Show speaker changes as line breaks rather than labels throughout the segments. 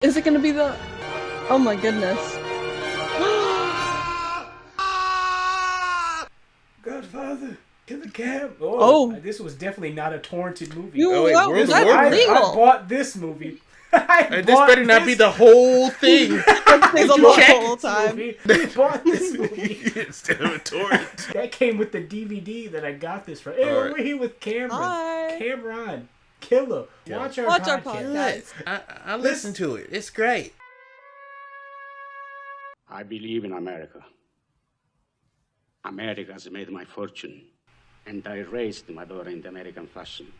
Is it gonna be the... Oh my goodness.
Godfather, kill the cab. Oh,
Oh.
This was definitely not a torrented movie.
You,
Oh, wait,
what?
World
Was
of
that
Warcraft.
legal?
I bought this movie.
And this better not be the whole thing.
Things on the whole time.
I bought this movie.
Instead of a torrent.
That came with the DVD that I got this from. Hey,
All right.
we're here with Cameron.
Hi.
Cameron, Killer.
Yeah.
Watch our
Watch
podcast.
our
I listen to it. It's great.
I believe in America. America has made my fortune, and I raised my daughter in the American fashion.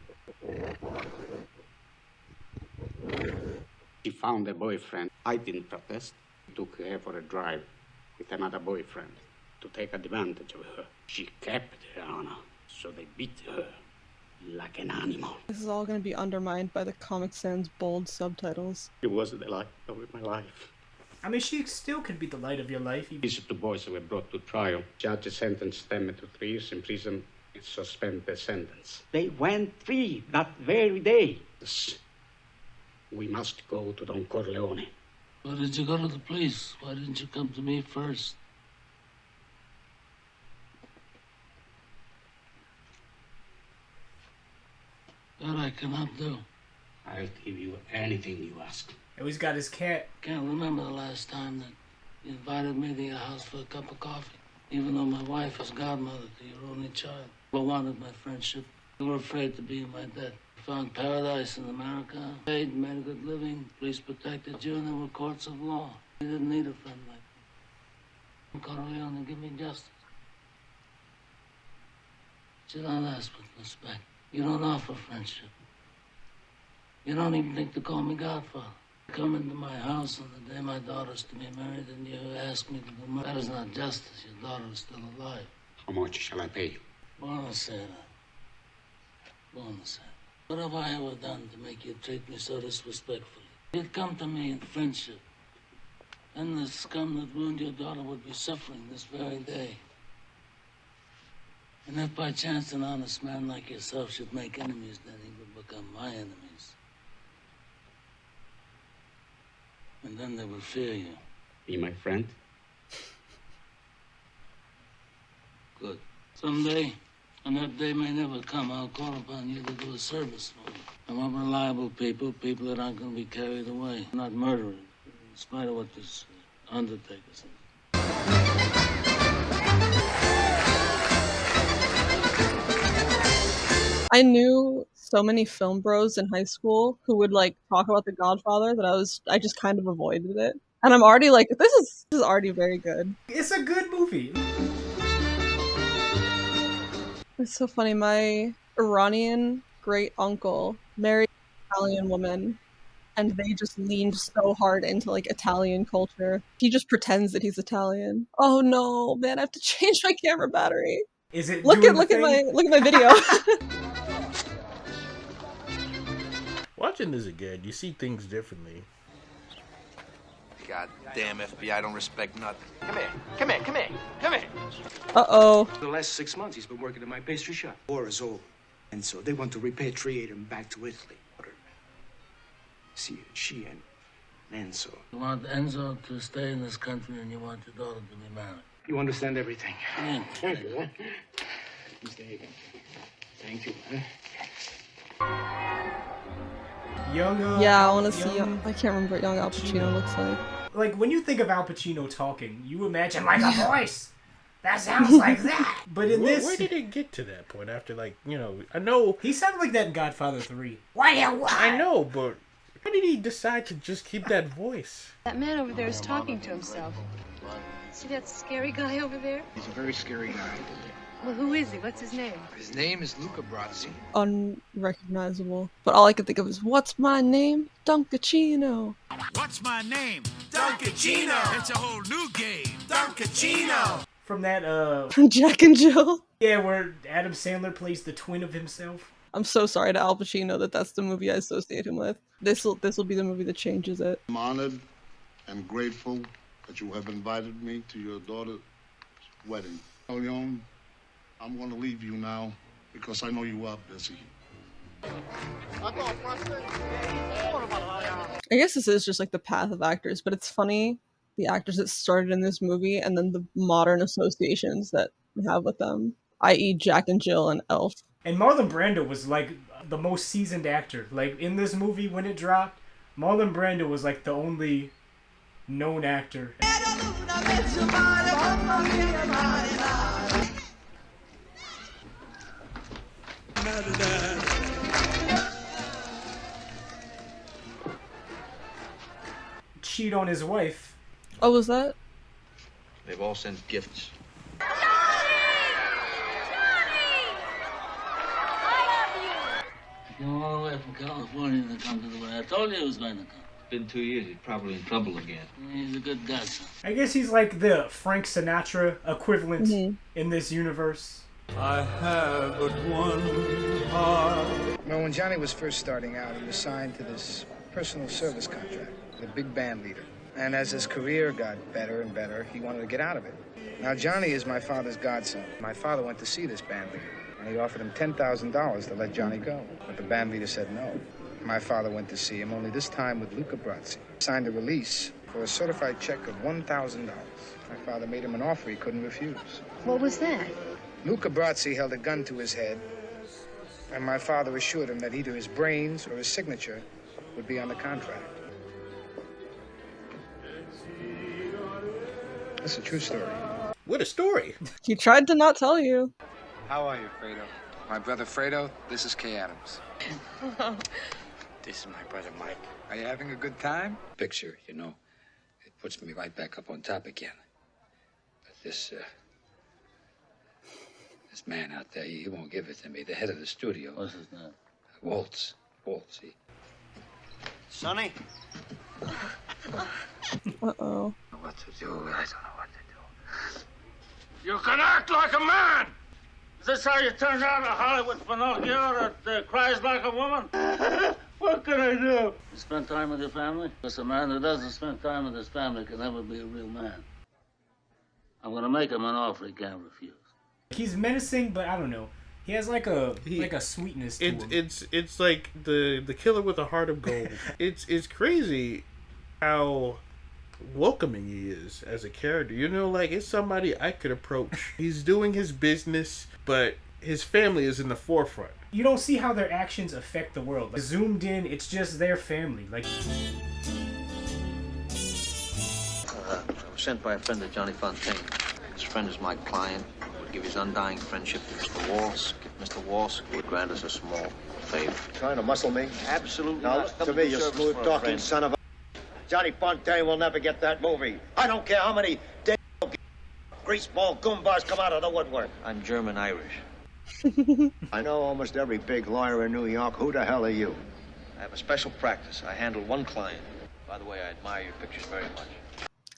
She found a boyfriend. I didn't protest. Took her for a drive with another boyfriend to take advantage of her. She kept her honor, so they beat her like an animal.
This is all gonna be undermined by the Comic Sans bold subtitles.
It was the light of my life.
I mean, she still could be the light of your life.
These two boys were brought to trial. Judge sentenced them to 3 years in prison and suspended their sentence. They went free that very day. We must go to Don Corleone.
Why did you go to the police? Why didn't you come to me first? That I cannot do.
I'll give you anything you ask.
Oh, he's got his cat.
Can't remember the last time that you invited me to your house for a cup of coffee. Even though my wife is godmother to your only child. You wanted my friendship. You were afraid to be in my debt. You found paradise in America. Paid, made a good living. Police protected you, and there were courts of law. You didn't need a friend like me. Corleone, give me justice. But you don't ask with respect. You don't offer friendship. You don't even think to call me Godfather. You come into my house on the day my daughter's to be married and you ask me to do murder. That is not justice. Your daughter is still alive.
How much shall I pay you?
Buonasera. Buonasera. What have I ever done to make you treat me so disrespectfully? You'd come to me in friendship. And the scum that ruined your daughter would be suffering this very day. And if by chance an honest man like yourself should make enemies, then he would become my enemies. And then they would fear you.
Be my friend?
Good. Someday, and that day may never come, I'll call upon you to do a service for me. I want reliable people, people that aren't going to be carried away, not murderers, in spite of what this undertaker says.
I knew so many film bros in high school who would like talk about The Godfather that I just kind of avoided it. And I'm already like, this is already very good.
It's a good movie.
It's so funny. My Iranian great uncle married an Italian woman, and they just leaned so hard into like Italian culture. He just pretends that he's Italian. Oh no, man! I have to change my camera battery.
Is it?
Look at my video.
Watching this again, you see things differently.
God damn FBI don't respect nothing.
Come here.
Uh-oh.
For the last 6 months, he's been working at my pastry shop. War is over, and so they want to repatriate him back to Italy. See, she and Enzo.
You want Enzo to stay in this country and you want your daughter to be married.
You understand everything.
Yeah.
Thank you, huh? Mr. Hagan. Thank you, huh?
Young.
Yeah, I want to see.
young-
I can't remember what young Al Pacino looks like.
Like when you think of Al Pacino talking, you imagine like a voice that sounds like that. But in this,
Where did it get to that point after, like, I know,
he sounded like that in Godfather 3. What do you want?
I know, but why did he decide to just keep that voice?
That man over there is talking to himself. See that scary guy over there?
He's a very scary guy.
Well, who is he? What's his name?
His name is Luca Brasi.
Unrecognizable. But all I can think of is, what's my name? Dunkachino.
What's my name? Dunkachino. It's a whole new game. Dunkachino.
From that,
Jack and Jill.
yeah, where Adam Sandler plays the twin of himself.
I'm so sorry to Al Pacino that that's the movie I associate him with. This will be the movie that changes it.
I'm honored and grateful that you have invited me to your daughter's wedding. Leon, I'm going to leave you now because I know you are busy.
I guess this is just like the path of actors, but it's funny the actors that started in this movie and then the modern associations that we have with them, i.e., Jack and Jill and Elf.
And Marlon Brando was like the most seasoned actor. Like in this movie when it dropped, Marlon Brando was like the only known actor. Cheat on his wife.
Oh, was that?
They've all sent gifts.
He came all the way from California to come to the way. I told you he was going to come.
Been 2 years. He's probably in trouble again.
He's a good guy, son.
I guess he's like the Frank Sinatra equivalent in this universe.
I have but one heart.
Well, when Johnny was first starting out, he was signed to this personal service contract with a big band leader. And as his career got better and better, he wanted to get out of it. Now, Johnny is my father's godson. My father went to see this band leader, and he offered him $10,000 to let Johnny go. But the band leader said no. My father went to see him, only this time with Luca Brasi. Signed a release for a certified check of $1,000. My father made him an offer he couldn't refuse.
What was that?
Luca Brasi held a gun to his head, and my father assured him that either his brains or his signature would be on the contract. That's a true story.
What a story.
He tried to not tell you.
How are you, Fredo? My brother Fredo, this is Kay Adams.
This is my brother Mike.
Are you having a good time?
Picture, you know, it puts me right back up on top again. But this man out there, he won't give it to me. The head of the studio.
What's his name?
Waltz, he.
Sonny?
Uh-oh.
What to do? I don't know what to do.
You can act like a man! Is this how you turn out a Hollywood Pinocchio that cries like a woman? What can I do? You spend time with your family? Because a man who doesn't spend time with his family can never be a real man. I'm gonna make him an offer he can't refuse.
He's menacing, but I don't know. He has like a sweetness to him.
It's like the killer with a heart of gold. It's crazy how welcoming he is as a character. You know, like it's somebody I could approach. He's doing his business, but his family is in the forefront.
You don't see how their actions affect the world. Like, zoomed in, it's just their family. Like,
I was sent by a friend of Johnny Fontaine. His friend is my client. Would give his undying friendship to Mr. Walsh. Mr. Walsh would grant us a small favor.
Trying to muscle me?
Absolutely
Now,
not.
to me, you smooth-talking son of a... Johnny Fontaine will never get that movie. I don't care how many greaseball goombas come out of the woodwork.
I'm German-Irish.
I know almost every big lawyer in New York. Who the hell are you?
I have a special practice. I handle one client. By the way, I admire your pictures very much.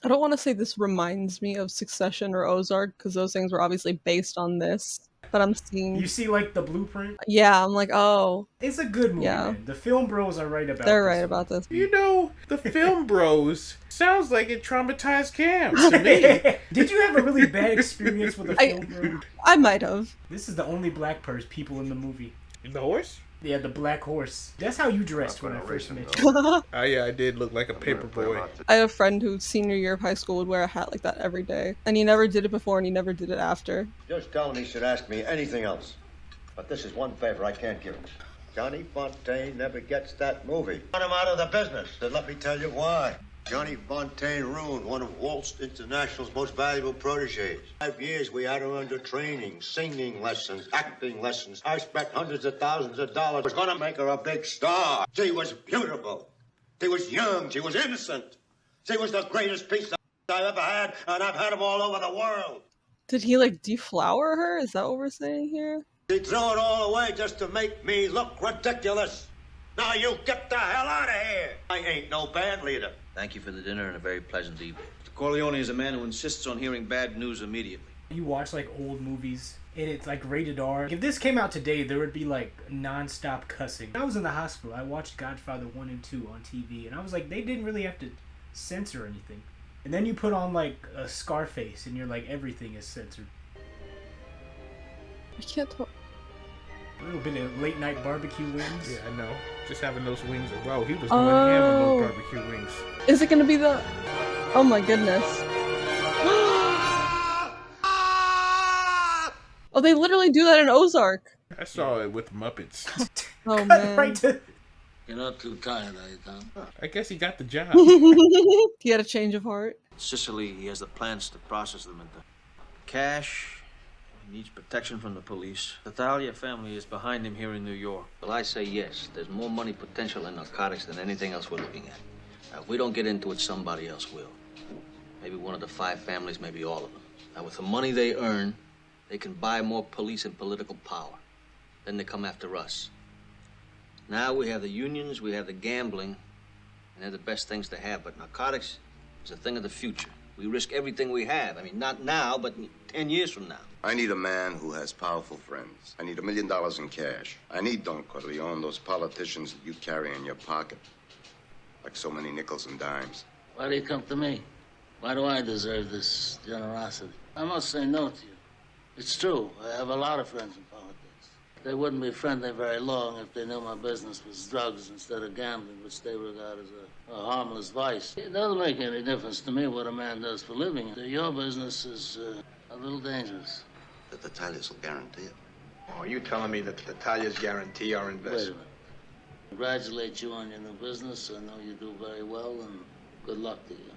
I don't want to say this reminds me of Succession or Ozark, because those things were obviously based on this. But I'm seeing...
You see, like, the blueprint?
Yeah, I'm like, oh.
It's a good movie,
yeah.
man. The film bros are right about
They're right about this.
You know, the film bros sounds like it traumatized Cam to me.
Did you have a really bad experience with a film bro?
I might have.
This is the only black people in the movie.
The horse?
Yeah, the black horse. That's how you dressed when I first met you.
Oh yeah, I did look like a paper boy.
I had a friend who senior year of high school would wear a hat like that every day. And he never did it before and he never did it after.
Just tell him he should ask me anything else. But this is one favor I can't give him. Johnny Fontaine never gets that movie. Want him out of the business. Then let me tell you why. Johnny Fontaine ruined one of Waltz International's most valuable proteges. 5 years we had her under training, singing lessons, acting lessons. I spent hundreds of thousands of dollars. I was gonna make her a big star. She was beautiful. She was young. She was innocent. She was the greatest piece of I've ever had, and I've had them all over the world.
Did he like deflower her? Is that what we're saying here?
She threw it all away just to make me look ridiculous. Now you get the hell out of here. I ain't no band leader.
Thank you for the dinner and a very pleasant evening. Corleone is a man who insists on hearing bad news immediately.
You watch like old movies and it's like rated R. If this came out today, there would be like non-stop cussing. When I was in the hospital, I watched Godfather 1 and 2 on TV and I was like, they didn't really have to censor anything. And then you put on like a Scarface and you're like, everything is censored.
I can't talk.
A little bit of late night barbecue wings.
Yeah, I know. Just having those wings. Wow, he was going ham on those barbecue wings.
Is it gonna be the... Oh my goodness. Oh, they literally do that in Ozark.
I saw it with Muppets.
Oh man.
You're not too tired, are you, Tom?
I guess he got the job.
He had a change of heart.
Sicily, he has the plans to process them into cash. He needs protection from the police. The Talia family is behind him here in New York. Well, I say yes. There's more money potential in narcotics than anything else we're looking at. Now, if we don't get into it, somebody else will. Maybe one of the 5 families, maybe all of them. Now, with the money they earn, they can buy more police and political power. Then they come after us. Now we have the unions, we have the gambling, and they're the best things to have. But narcotics is a thing of the future. We risk everything we have. I mean, not now, but 10 years from now.
I need a man who has powerful friends. I need $1 million in cash. I need Don Corleone, those politicians that you carry in your pocket. Like so many nickels and dimes.
Why do you come to me? Why do I deserve this generosity? I must say no to you. It's true, I have a lot of friends in politics. They wouldn't be friendly very long if they knew my business was drugs instead of gambling, which they regard as a harmless vice. It doesn't make any difference to me what a man does for a living. Your business is a little dangerous.
The Tatalias will guarantee it.
Oh, are you telling me that the Tatalias guarantee our
Wait a
investment?
minute. Congratulate you on your new business. I know you do very well, and good luck to you.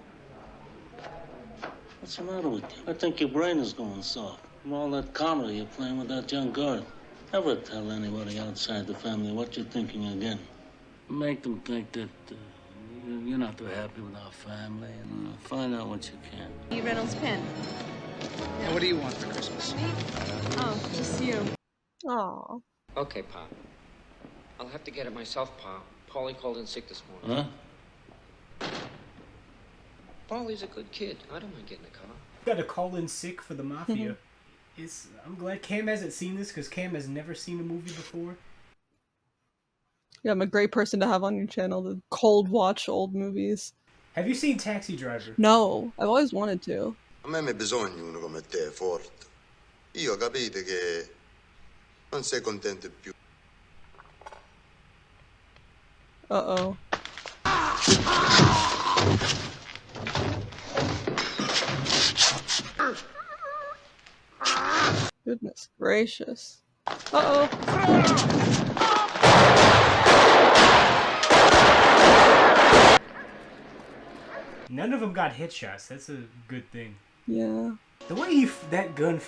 What's the matter with you? I think your brain is going soft. From all that comedy you're playing with that young girl. Never tell anybody outside the family what you're thinking again. Make them think that you're not too happy with our family, and find out what you can.
E. Reynolds pen.
Now, what do you want for Christmas?
Oh, just you.
Aw.
Okay, Pop. I'll have to get it myself, Pop. Paulie called in sick this morning.
Huh?
Paulie's a good kid. I don't mind getting a car.
Got to call in sick for the mafia. I'm glad Cam hasn't seen this because Cam has never seen a movie before.
Yeah, I'm a great person to have on your channel to cold watch old movies.
Have you seen Taxi Driver?
No, I've always wanted to.
A me bisogna uno come te, forte. Io capite che non sei contento più.
Uh-oh. Goodness gracious. Uh-oh.
None of them got headshots. That's a good thing.
Yeah.
The way that gun...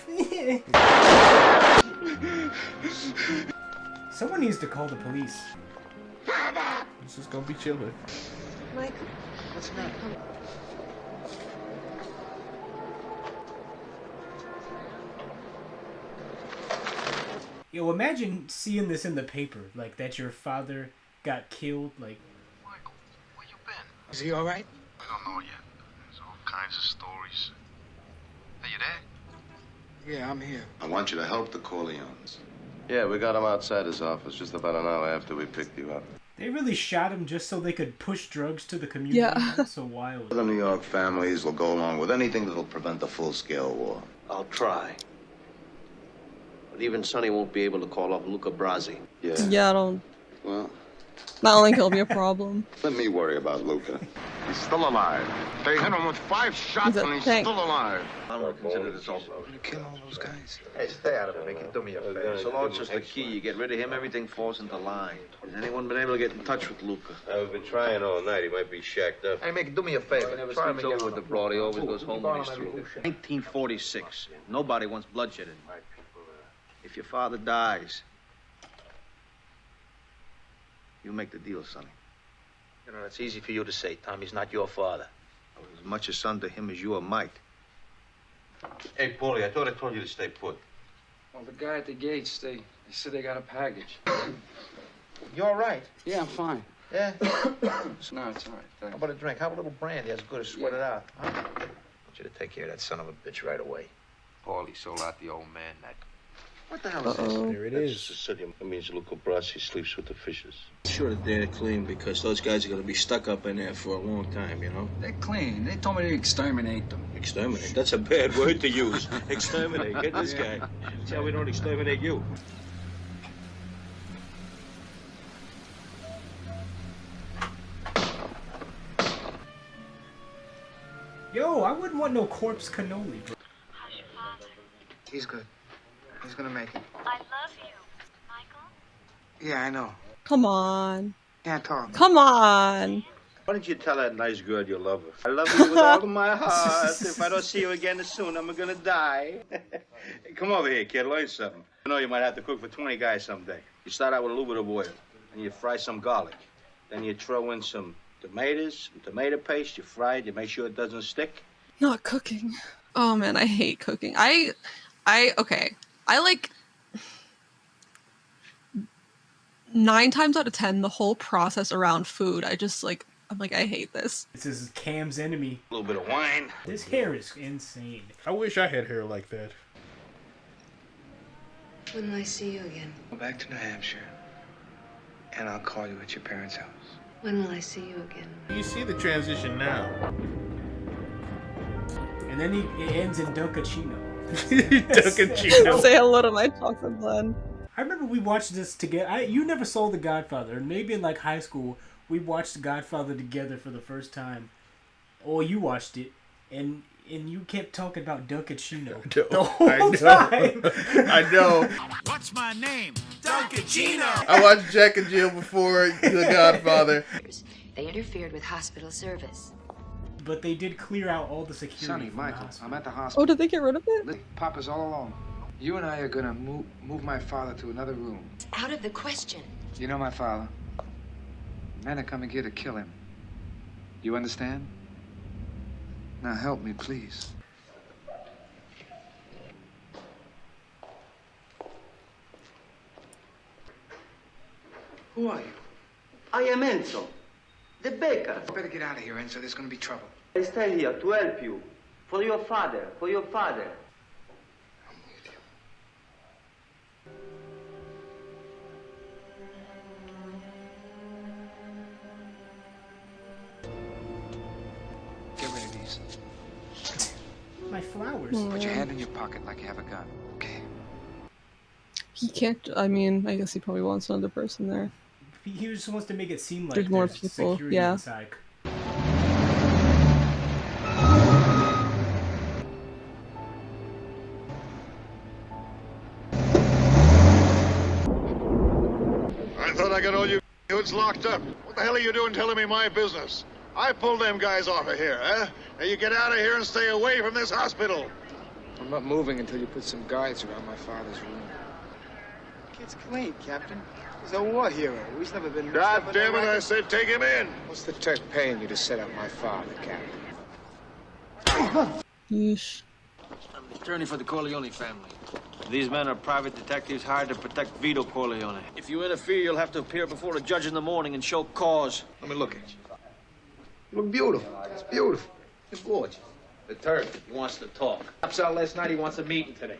Someone needs to call the police.
This is gonna be chilling.
Mike, what's that?
Yo, imagine seeing this in the paper, like that your father got killed, like...
Michael, where you been?
Is he all right?
I don't know yet. There's all kinds of stories. Are you there?
Yeah, I'm here.
I want you to help the Corleones.
Yeah, we got him outside his office just about an hour after we picked you up.
They really shot him just so they could push drugs to the community?
Yeah.
That's so wild.
The New York families will go along with anything that'll prevent a full-scale war.
I'll try. But even Sonny won't be able to call off Luca Brasi.
Yeah, I don't...
Well,
I don't think it'll be a problem.
let me worry about Luca.
He's still alive. They hit him with 5 shots and he's
tank.
still alive.
I'm not considered this over.
You kill all those guys?
Hey, stay out of it, Mickey. Do me a favor. So long as the key, you get rid of him, everything falls into line. Has anyone been able to get in touch with Luca?
We've been trying all night. He might be shacked up.
Hey, Mickey, do me a favor. Try him again with the broad. He always goes home when he's through. 1946. Nobody wants bloodshed in. If your father dies, you make the deal, Sonny.
You know, that's easy for you to say, Tom. He's not your father.
I was as much a son to him as you are Mike.
Hey, Paulie, I thought I told you to stay put.
Well, the guy at the gates, they said they got a package.
You all right?
Yeah, I'm fine.
Yeah?
No, it's all right.
How
Thanks.
about a drink? How about a little brandy? As good as sweat it out. Huh? I want you to take care of that son of a bitch right away.
Paulie sold out the old man that...
What the hell is this?
There it is.
Sicilian. That means Luca Brasi sleeps with the fishes.
Sure that they're clean because those guys are going to be stuck up in there for a long time, you know?
They're clean. They told me to exterminate them.
Exterminate? That's a bad word to use. Exterminate. Get this guy. See how we don't exterminate you.
Yo, I wouldn't want no corpse cannoli.
He's good. He's gonna make it.
I love you, Michael.
Yeah, I know.
Come on.
Can't talk.
Come on.
Why don't you tell that nice girl you love her? I love you with all of my heart. If I don't see you again soon, I'm gonna die. Hey, come over here, kid. Learn something. You know you might have to cook for 20 guys someday. You start out with a little bit of oil, and you fry some garlic. Then you throw in some tomatoes, some tomato paste. You fry it. You make sure it doesn't stick.
Not cooking. Oh man, I hate cooking. Okay. I like 9 times out of 10 the whole process around food. I'm like, I hate this.
This is Cam's enemy.
A little bit of wine.
This hair is insane.
I wish I had hair like that.
When will I see you again?
Go back to New Hampshire, and I'll call you at your parents' house.
When will I see you again?
You see the transition now.
And then it ends in Dunkachino.
Dunkachino.
Say hello to my chocolate blend.
I remember we watched this together. You never saw The Godfather. Maybe in like high school, we watched The Godfather together for the first time. Or you watched it, and you kept talking about Dunkachino the whole time.
I know.
What's my name? Dunkachino.
I watched Jack and Jill before The Godfather.
They interfered with hospital service.
But they did clear out all the security.
Sonny,
from
Michael,
the hospital.
I'm at the hospital.
Oh, did they get rid of it?
Papa's all alone. You and I are gonna move my father to another room.
It's out of the question.
You know my father. Men are coming here to kill him. You understand? Now help me, please. Who are you?
I am Enzo, the baker.
You better get out of here, Enzo. There's gonna be trouble.
I stay here to help you. For your father, for your father.
Get rid of these.
My flowers.
Put your hand in your pocket like you have a gun. Okay.
He can't. I mean, I guess he probably wants another person there.
He just wants to make it seem like
There's more people,
security
yeah.
inside.
I thought I got all you hoods locked up. What the hell are you doing telling me my business? I pulled them guys off of here, huh? Now you get out of here and stay away from this hospital.
I'm not moving until you put some guards around my father's room. Kid's clean, Captain. He's a war hero. He's never been...
God damn it, I said take him in.
What's the Turk paying you to set up my father, Captain?
Yeesh.
I'm the attorney for the Corleone family. These men are private detectives hired to protect Vito Corleone. If you interfere, you'll have to appear before a judge in the morning and show cause.
Let me look at you. You look beautiful. It's beautiful. You're gorgeous. The Turk, he wants to talk. Pops out last night, he wants a meeting today.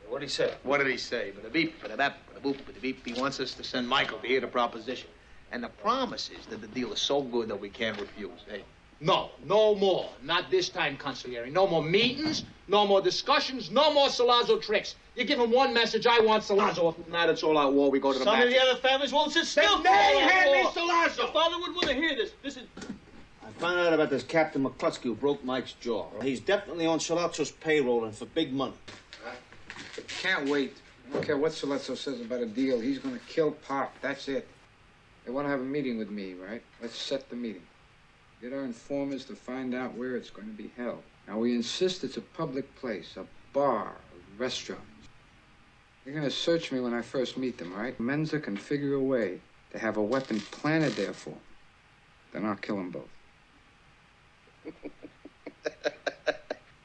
What did he say? What did he say? But the beep, but the bap, but the boop, but the beep. He wants us to send Michael to hear the proposition. And the promise is that the deal is so good that we can't refuse. Hey, no more. Not this time, Consigliere. No more meetings, no more discussions, no more Salazzo tricks. You give him one message, I want Salazzo. If not, it's all out war. We go to the
Some
match.
of the other families won't sit still.
They hand me Salazzo.
Your father would want to hear this. This is...
I found out about this Captain McCluskey who broke Mike's jaw. He's definitely on Salazzo's payroll and for big money.
Can't wait. I don't care what Salazzo says about a deal. He's gonna kill Pop. That's it. They want to have a meeting with me, right? Let's set the meeting. Get our informers to find out where it's going to be held. Now, we insist it's a public place, a bar, a restaurant. They're going to search me when I first meet them, right? Menza can figure a way to have a weapon planted there for them. Then I'll kill them both.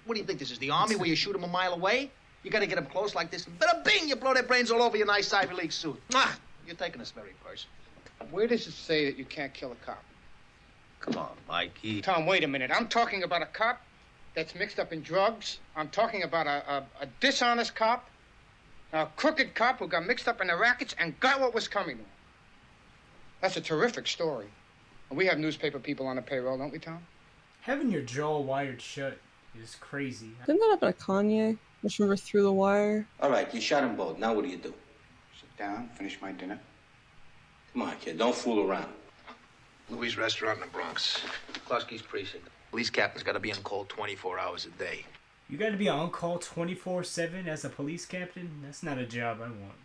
What do you think this is, the army where you shoot them a mile away? You gotta get them close like this, and bada bing, you blow their brains all over your nice Ivy League suit. Ah, you're taking this very personal.
Where does it say that you can't kill a cop?
Come on, Mikey.
Tom, wait a minute. I'm talking about a cop that's mixed up in drugs. I'm talking about a dishonest cop, a crooked cop who got mixed up in the rackets and got what was coming to him. That's a terrific story. And we have newspaper people on the payroll, don't we, Tom?
Having your jaw wired shut is crazy.
Didn't that happen to Kanye? Just remember Through the Wire?
All right, you shot them both. Now what do?
Sit down, finish my dinner.
Come on, kid, don't fool around.
Louis' restaurant in the Bronx.
McCluskey's precinct.
Police captain's got to be on call 24 hours a day.
You got to be on call 24/7 as a police captain? That's not a job I want.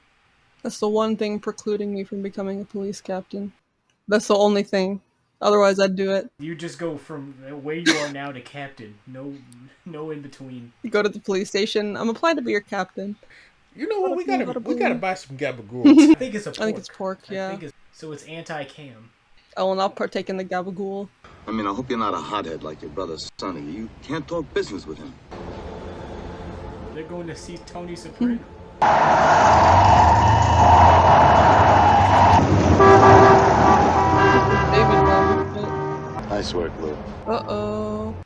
That's the one thing precluding me from becoming a police captain. That's the only thing. Otherwise, I'd do it.
You just go from where you are now to captain. No in between.
You go to the police station. I'm applying to be your captain.
You know what? We gotta buy some gabagool.
I think it's a pork.
I think it's pork, yeah.
So it's anti-cam.
I will not partake in the gabagool.
I mean, I hope you're not a hothead like your brother Sonny. You can't talk business with him.
They're going to see Tony Soprano.
Nice work, Lou.
Uh-oh.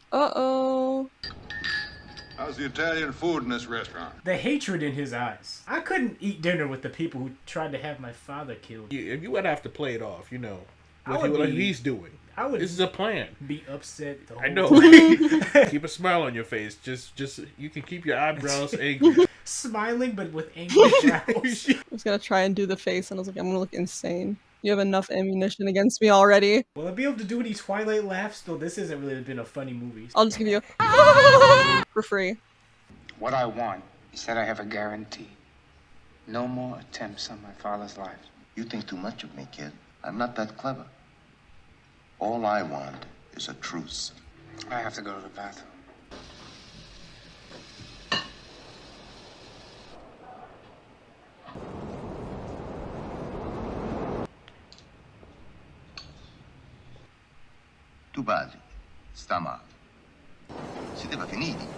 How's the Italian food in this restaurant?
The hatred in his eyes. I couldn't eat dinner with the people who tried to have my father killed.
You would have to play it off, you know. What he's doing. This is a plan.
Be upset the whole
I know. Keep a smile on your face. Just you can keep your eyebrows angry.
Smiling but with angry brows.
I was gonna try and do the face, and I was like, I'm gonna look insane. You have enough ammunition against me already.
Will I be able to do any Twilight laughs? Though this hasn't really been a funny movie.
I'll just give you for free.
What I want is that I have a guarantee. No more attempts on my father's life.
You think too much of me, kid. I'm not that clever. All I want is a truce.
I have to go to the bathroom.
Tu padre sta male. Siete finiti.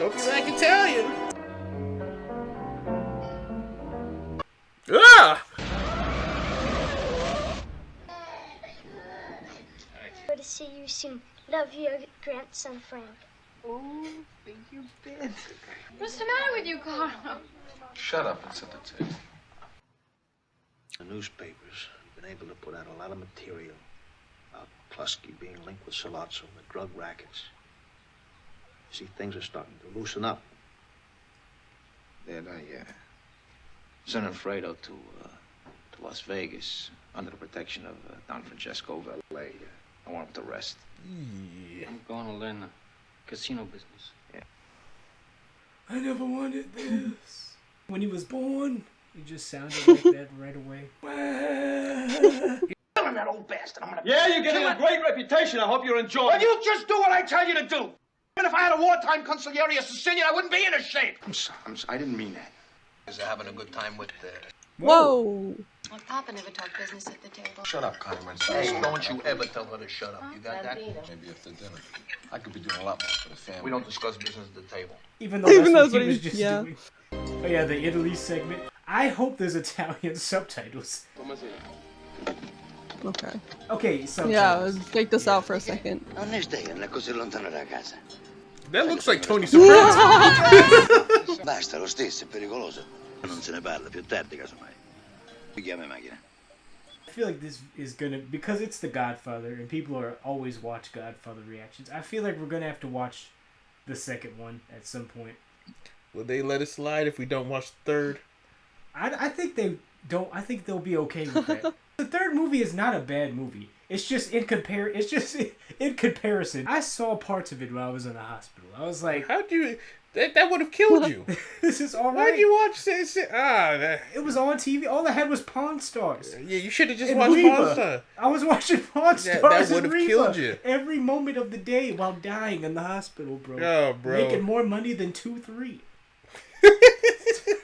Hope you like Italian. Ah!
Good to see you soon. Love your grandson, Frank.
Oh, think you did.
What's the matter with you, Carlo?
Shut up and sit at the table.
The newspapers have been able to put out a lot of material about Plusky being linked with Sollozzo and the drug rackets. See, things are starting to loosen up.
Then I sent Fredo to Las Vegas under the protection of Don Francesco Valet. I want him to rest.
Yeah. I'm going to learn the casino business.
Yeah.
I never wanted this. When he was born, he just sounded like that right away.
Killing that old bastard. I'm gonna.
Yeah, you're getting a great reputation. I hope you're enjoying
Well,
it.
you just do what I tell you to do. Even if I had a wartime consigliere of Sicilian, I wouldn't be in a shape.
I'm sorry. I didn't mean that.
Is having a good time with
Whoa.
Well, Papa never talked business at the table.
Shut up, Connie. Hey, don't you ever tell her to shut up. You got that?
Maybe after dinner. I could be doing a lot more for the family.
We don't discuss business at the table.
Even though that's what he was just doing. Oh yeah, the Italy segment. I hope there's Italian subtitles.
Okay.
Okay, so
yeah, let's take this out for a second.
That looks like Tony Soprano.
Basta, lo stesso, è pericoloso. Non se ne parla più tardi, casomai. Chiama macchina.
I feel like this is gonna, because it's the Godfather and people are always watch Godfather reactions. I feel like we're gonna have to watch the second one at some point.
Will they let it slide if we don't watch the third?
I think they don't. I think they'll be okay with that. The third movie is not a bad movie. It's just in comparison. I saw parts of it when I was in the hospital. I was like,
how'd you? That would have killed you.
This is all right.
Why'd you watch this?
It was on TV. All I had was Pawn Stars.
Yeah, you should have just watched Pawn Stars.
I was watching Pawn Stars.
That would have killed you.
Every moment of the day while dying in the hospital, bro.
Oh, bro.
Making more money than 2-3.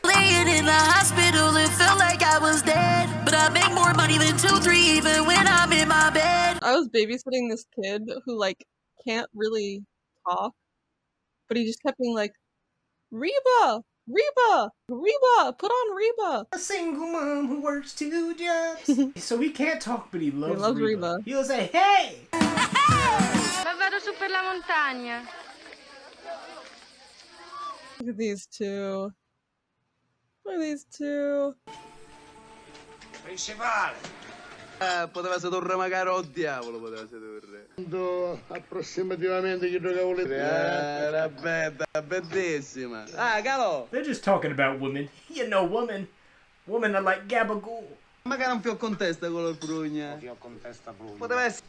Laying in the hospital, it felt like I was dead. But I make more money than 2-3 even when I'm in my bed.
I was babysitting this kid who, like, can't really talk. But he just kept being like, Reba! Reba! Reba! Put on Reba!
A single mom who works 2 jobs. So he can't talk, but he loves Reba. He'll say, hey!
Vado su per la montagna.
Look at these two. Look at these two.
Principale,
Poteva sedurre magari o diavolo, poteva sedurre.
Approssimativamente che giocavo le
Era bella, bellissima. Ah, Calo!
They're just talking about women. You know, women are like gabagool.
Magari un fiocco in testa color prugna. Un fiocco in testa prugna. Poteva essere...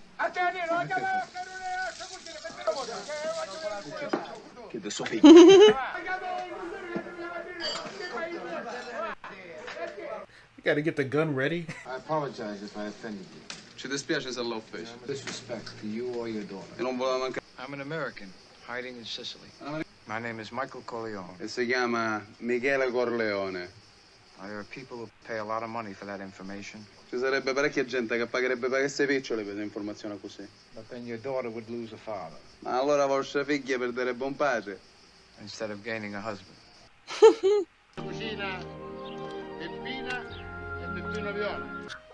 Che adesso
You gotta get the gun ready.
I apologize if I offended you.
Ci dispiace se l'ho offeso.
Disrespect to you or your daughter.
E non voleva mancare.
I'm an American hiding in Sicily. My name is Michael Corleone.
E si chiama Michele Corleone.
There are people who pay a lot of money for that information.
Ci sarebbe parecchia gente che pagherebbe per queste picciole per informazioni così.
But then your daughter would lose a father.
Ma allora vostra figlia perderebbe un padre.
Instead of gaining a husband.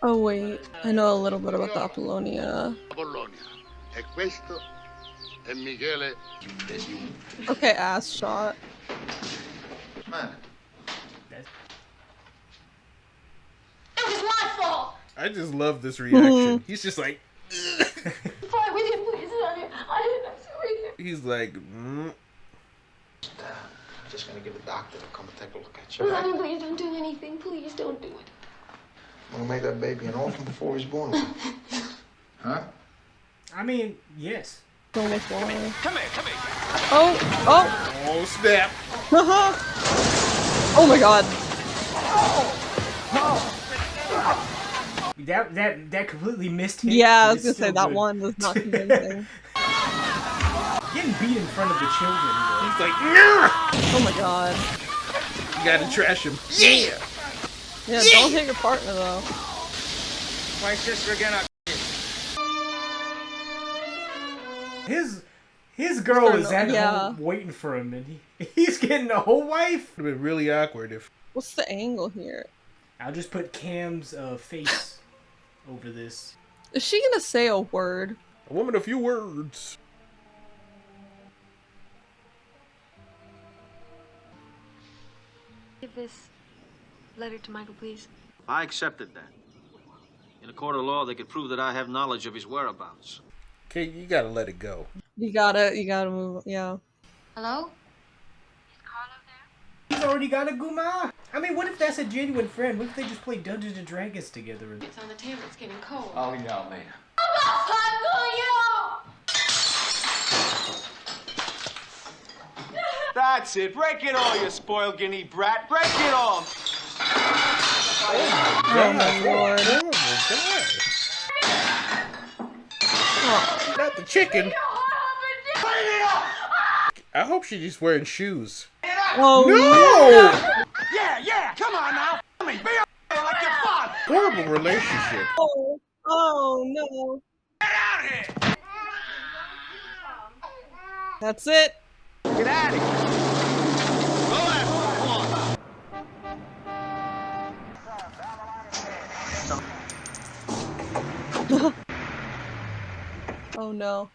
Oh wait, I know a little bit about the Apollonia.
E questo è Michele.
Okay, ass shot.
Man.
It was my fault.
I just love this reaction. He's just like,
Fight with him, please, honey. I didn't have to with him.
he's like,
I'm just gonna give a doctor to come and take a look at you.
Honey, please don't do anything. Please don't do it.
I'm gonna make that baby an orphan before he's born. Huh?
I mean, yes.
Don't look wrong.
Come here.
oh snap.
Oh my god.
That completely missed him.
Yeah, I
but
was
it's
gonna say
still
that
good.
one was not convincing.
Getting beat in front of the children.
He's like, no!
Oh my god.
You gotta trash him. Yeah!
Yeah, don't hit your partner though.
My sister again.
His girl is at
Yeah.
home waiting for him, and he's getting a whole wife.
It would be really awkward if.
What's the angle here?
I'll just put Cam's face over this.
Is she gonna say a word?
A woman of few words.
Give this letter to Michael, please.
I accepted that. In a court of law, they could prove that I have knowledge of his whereabouts.
Okay, you gotta let it go.
You gotta move, yeah.
Hello?
He's already got a guma. I mean, what if that's a genuine friend? What if they just play Dungeons and Dragons together?
It's on the table. It's getting cold.
I'll eat out later.
That's it. Break it all, you spoiled guinea brat. Break it all.
Oh my lord.
Oh, not the chicken. I hope she's wearing shoes.
Oh
no!
Yeah. Come on now. Be a like your father.
Horrible relationship.
Oh no.
Get out here.
That's it.
Get out of here. Go ahead. Come on.
Oh no.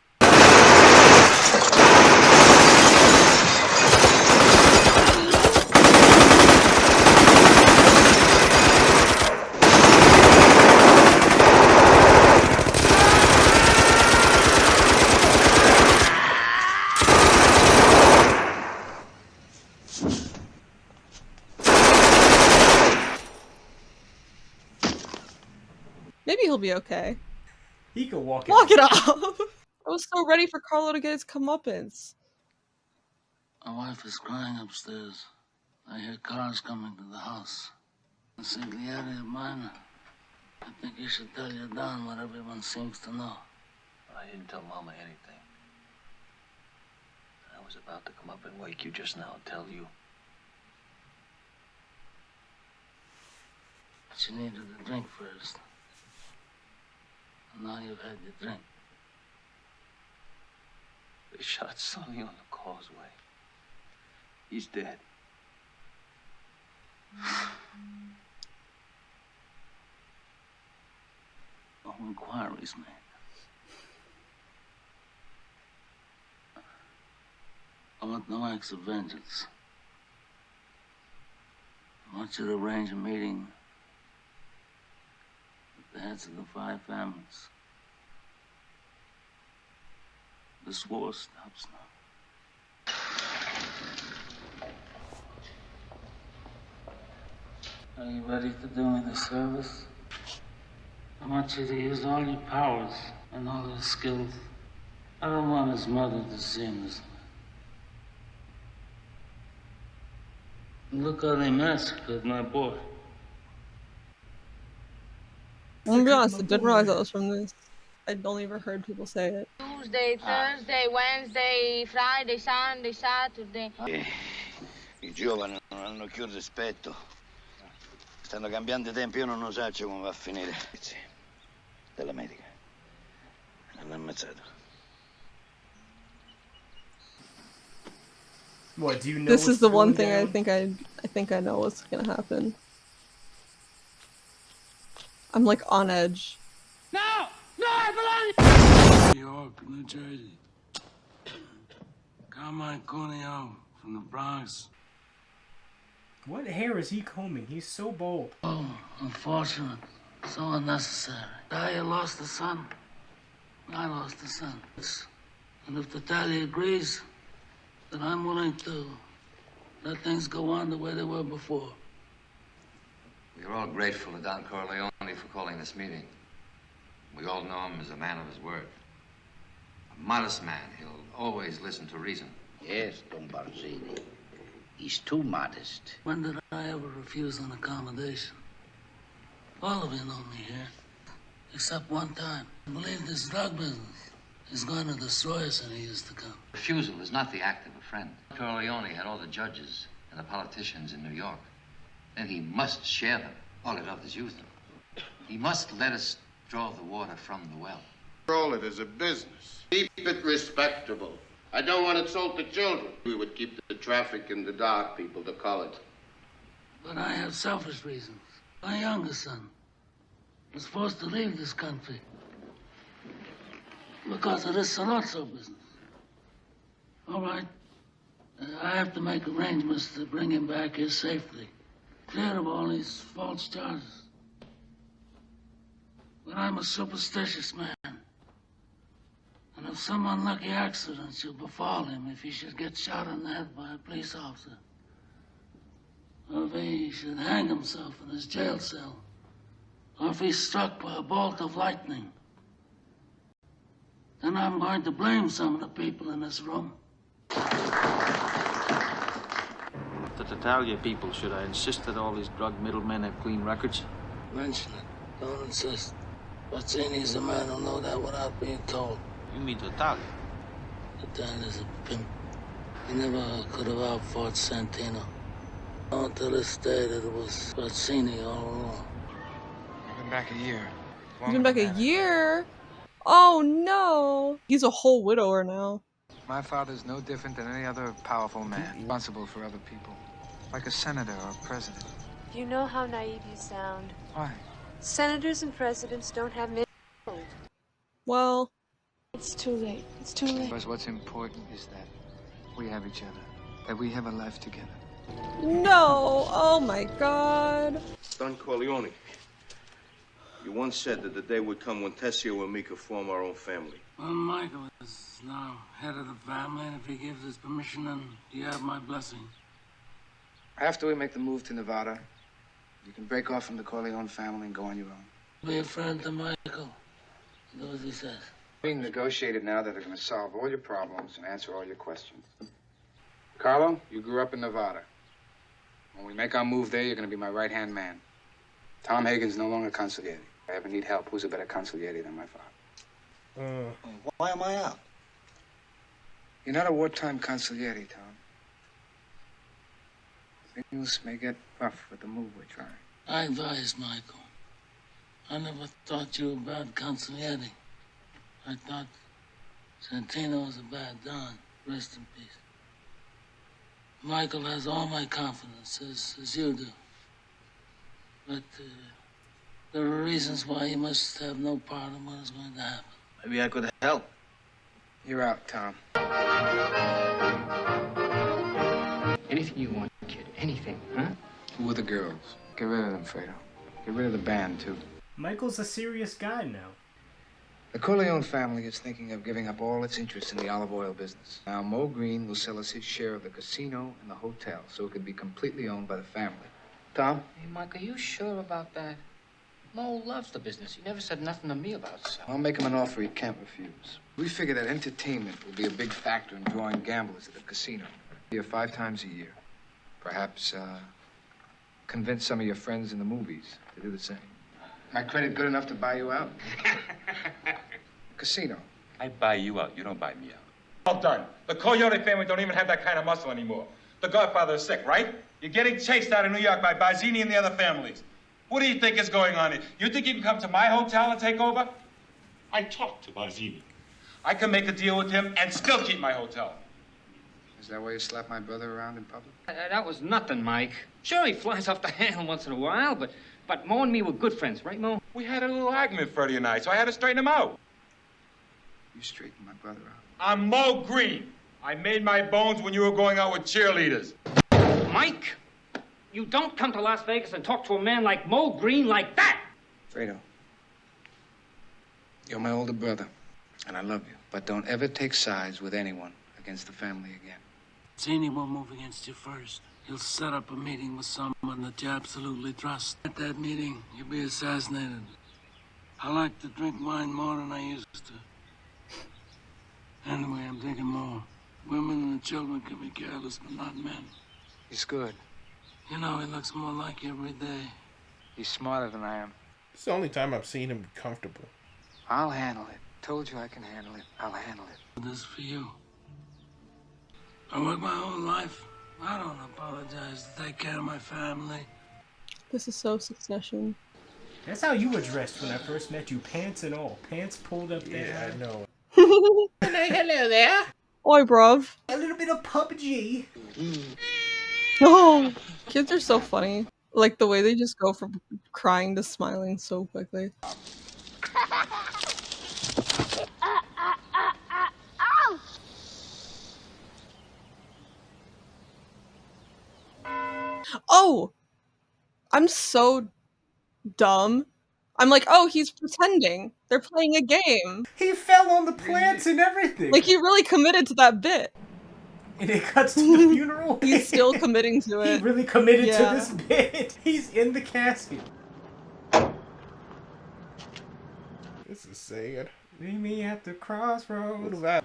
Maybe he'll be okay.
He could walk
it off. I was so ready for Carlo to get his comeuppance.
My wife is crying upstairs. I hear cars coming to the house. Consigliere of mine, I think you should tell your Don what everyone seems to know.
I didn't tell Mama anything. I was about to come up and wake you just now and tell you.
But you needed a drink first. And now you've had your drink.
They shot Sonny on the causeway. He's dead.
No inquiries made. I want no acts of vengeance. I want you to arrange a meeting with the heads of the 5 families. This war stops now. Are you ready to do me the service? I want you to use all your powers and all your skills. I don't want his mother to see him this way. Look how they massacred my boy.
I'm gonna be honest, I didn't realize that was from this. I'd only ever heard people say it.
Tuesday, Thursday, Wednesday, Friday, Sunday, Saturday.
I giovani non hanno più rispetto. Stanno cambiando i tempi, io non lo so come va a finire. Della medica. L'hanno ammazzato.
What, do you know
This is the one
going
thing
down?
I think I know what's gonna happen. I'm like on edge.
No! No, I belong New York, New Jersey. Carmine Cuneo from the Bronx.
What hair is he combing? He's so bald.
Oh, unfortunate. So unnecessary. I lost a son. I lost a son. And if Natalia agrees, then I'm willing to let things go on the way they were before.
We're all grateful to Don Corleone for calling this meeting. We all know him as a man of his word. A modest man, he'll always listen to reason.
Yes, Don Barzini. He's too modest.
When did I ever refuse an accommodation? All of you know me here, except one time. I believe this drug business is going to destroy us in the years to come.
Refusal is not the act of a friend. Corleone had all the judges and the politicians in New York. Then he must share them. All he loved is use them. He must let us draw the water from the well.
Control it as a business. Keep it respectable. I don't want it sold to children. We would keep the traffic and the dark people, the colored.
But I have selfish reasons. My youngest son was forced to leave this country because of this Salazzo business. All right, I have to make arrangements to bring him back here safely, clear of all these false charges. But I'm a superstitious man. And if some unlucky accident should befall him, if he should get shot in the head by a police officer, or if he should hang himself in his jail cell, or if he's struck by a bolt of lightning, then I'm going to blame some of the people in this room.
The Tattaglia people, should I insist that all these drug middlemen have clean records?
Mention it. Don't insist. Bazzini's a man who'll know that without being told.
You mean Tattaglia?
Tattaglia's a pimp. He never could have outfought Santino. On to this day that it was Bazzini all along.
I've been back a year.
He's been back a year? Oh no! He's a whole widower now.
My father's no different than any other powerful man, responsible for other people. Like a senator or a president.
You know how naive you sound.
Why?
Senators and presidents don't have many.
Well,
it's too late. It's too late.
Because what's important is that we have each other. That we have a life together.
no! Oh my god.
Don Corleone, you once said that the day would come when Tessio and me could form our own family.
Well, Michael is now head of the family, and if he gives his permission, then you have my blessing.
After we make the move to Nevada, you can break off from the Corleone family and go on your own.
Be a friend to Michael. Do as he says.
Being negotiated now that are going to solve all your problems and answer all your questions. Carlo, you grew up in Nevada. When we make our move there, you're going to be my right-hand man. Tom Hagen's no longer consigliere. If I ever need help, who's a better consigliere than my father?
Why am I out?
You're not a wartime consigliere, Tom. Things may get rough with the move we're trying.
I advise Michael. I never thought you were a bad consigliere. I thought Santino was a bad Don. Rest in peace. Michael has all my confidence, as you do. But there are reasons why he must have no part in what is going to happen.
Maybe I could help.
You're out, Tom.
Anything you want, kid. Anything, huh?
Who are the girls? Get rid of them, Fredo. Get rid of the band, too.
Michael's a serious guy now.
The Corleone family is thinking of giving up all its interest in the olive oil business. Now, Mo Green will sell us his share of the casino and the hotel, so it can be completely owned by the family. Tom?
Hey, Mike, are you sure about that? Mo loves the business. He never said nothing to me about selling.
I'll make him an offer he can't refuse. We figure that entertainment will be a big factor in drawing gamblers to the casino. Here 5 times a year. Perhaps, convince some of your friends in the movies to do the same. My credit good enough to buy you out? Casino.
I buy you out. You don't buy me out.
Well done. The Coyote family don't even have that kind of muscle anymore. The Godfather is sick, right? You're getting chased out of New York by Barzini and the other families. What do you think is going on here? You think you can come to my hotel and take over? I talked to Barzini. I can make a deal with him and still keep my hotel.
Is that why you slap my brother around in public?
That was nothing, Mike. Sure, he flies off the handle once in a while, but Mo and me were good friends, right, Mo?
We had a little argument Friday and I, so I had to straighten him out.
You straightened my brother out.
I'm Mo Green. I made my bones when you were going out with cheerleaders.
Mike, you don't come to Las Vegas and talk to a man like Mo Green like that!
Fredo, you're my older brother, and I love you. But don't ever take sides with anyone against the family again.
Zini will move against you first. He'll set up a meeting with someone that you absolutely trust. At that meeting, you'll be assassinated. I like to drink wine more than I used to. Anyway, I'm thinking more. Women and children can be careless, but not men.
He's good.
You know, he looks more like you every day.
He's smarter than I am.
It's the only time I've seen him comfortable.
I'll handle it. Told you I can handle it. I'll handle it.
This is for you. I worked my whole life. I don't apologize to take care of my family.
This is so Succession.
That's how you were dressed when I first met you, pants and all. Pants pulled up there.
Yeah, I know.
Hello there.
Oi, bruv.
A little bit of PUBG.
Oh, kids are so funny. Like the way they just go from crying to smiling so quickly. Oh! I'm so dumb. I'm like, oh, he's pretending. They're playing a game.
He fell on the plants and everything.
Like, he really committed to that bit.
And it cuts to the funeral.
He's still committing to it.
He really committed to this bit. He's in the casket.
This is sad.
Meet me at the crossroads.
What about?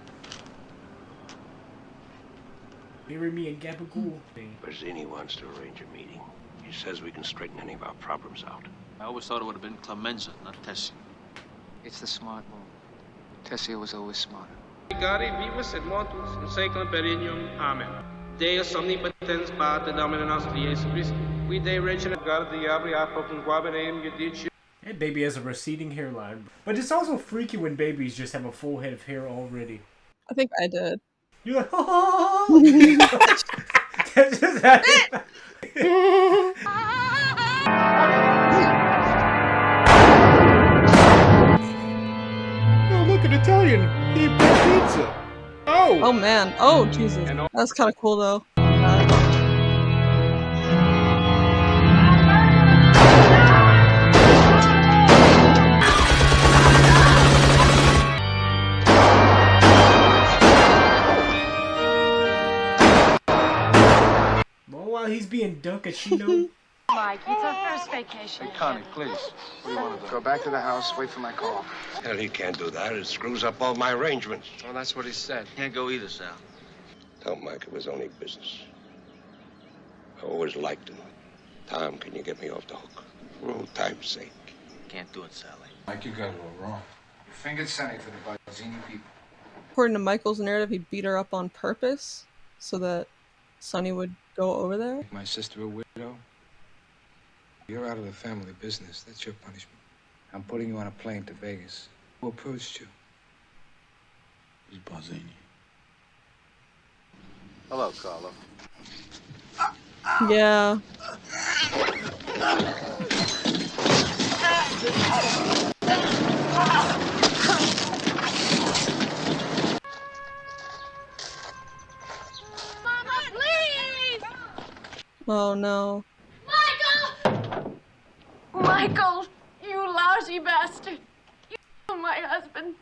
Bury me in Gabagool.
Barzini wants to arrange a meeting. He says we can straighten any of our problems out.
I always thought it would have been Clemenza, not Tessie.
It's the smart move. Tessia was always smarter.
Gari vivus et mortus in seclum perennium. Amen. Deus omnipotens Pater Dominus nostri Iesu Christi. Qui Dei regina Garda Diabli apopum guabenem judicio.
That baby has a receding hairline. But it's also freaky when babies just have a full head of hair already.
I think I did.
You're like, oh! That's just happening.
Oh, look, an Italian. He put pizza. Oh!
Oh, man. Oh, Jesus. That's kind of cool, though.
While he's being Dunkachino.
Mike, it's our first vacation.
Hey, Connie, please. What do you want to do? Go back to the house, wait for my call.
Hell, he can't do that. It screws up all my arrangements.
Well, that's what he said.
Can't go either, Sal.
Tell Mike it was only business. I always liked him. Tom, can you get me off the hook? For old time's sake.
Can't do it, Sally.
Mike, you got it all wrong. You fingered Sonny for the Barzini people.
According to Michael's narrative, he beat her up on purpose so that Sonny would go over there.
Make my sister a widow. You're out of the family business. That's your punishment. I'm putting you on a plane to Vegas. Who approached you?
It was Barzini.
Hello, Carlo.
Yeah.
Mama, please!
Oh, no.
Michael! Michael, you love lousy bastard. You my husband.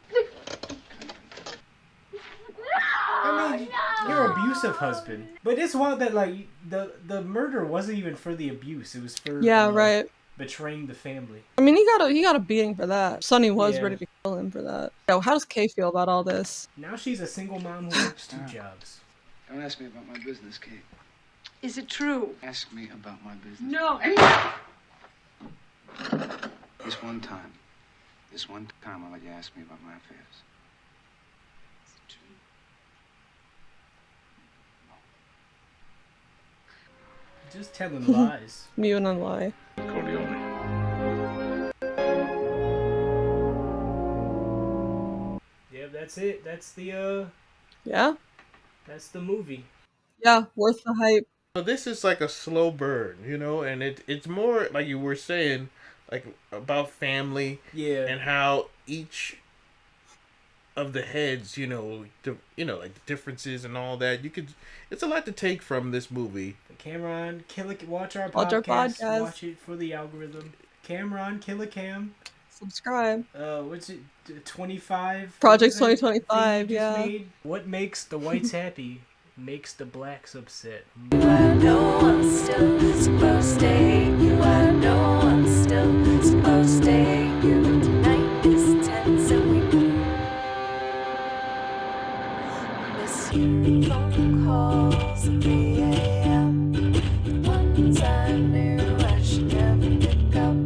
I mean, your abusive husband. But it's wild that like the murder wasn't even for the abuse. It was for
right.
betraying the family.
I mean, he got a beating for that. Sonny was
Yeah.
ready to kill him for that. Yo, how does Kay feel about all this?
Now she's a single mom who works 2 jobs.
Don't ask me about my business, Kate.
Is it true?
Ask me about my business.
No.
This one time. This one time I'll let you ask me about my affairs.
Is it true?
Just telling lies.
Mute and lie.
Yeah, that's it. That's the
Yeah?
That's the movie.
Yeah, worth the hype.
So this is like a slow burn, you know, and it's more like you were saying, like about family, and how each of the heads, you know, like the differences and all that. It's a lot to take from this movie.
Cameron, watch our
Watch our
podcast.
podcast.
Watch it for the algorithm. Cameron, Cam.
Subscribe.
What's it? 25.
Project 2025. Yeah.
Made? What makes the whites happy makes the blacks upset.
I know I'm still supposed to hate you. I know I'm still supposed to hate you. Tonight is tense and we miss your phone calls at 3 a.m.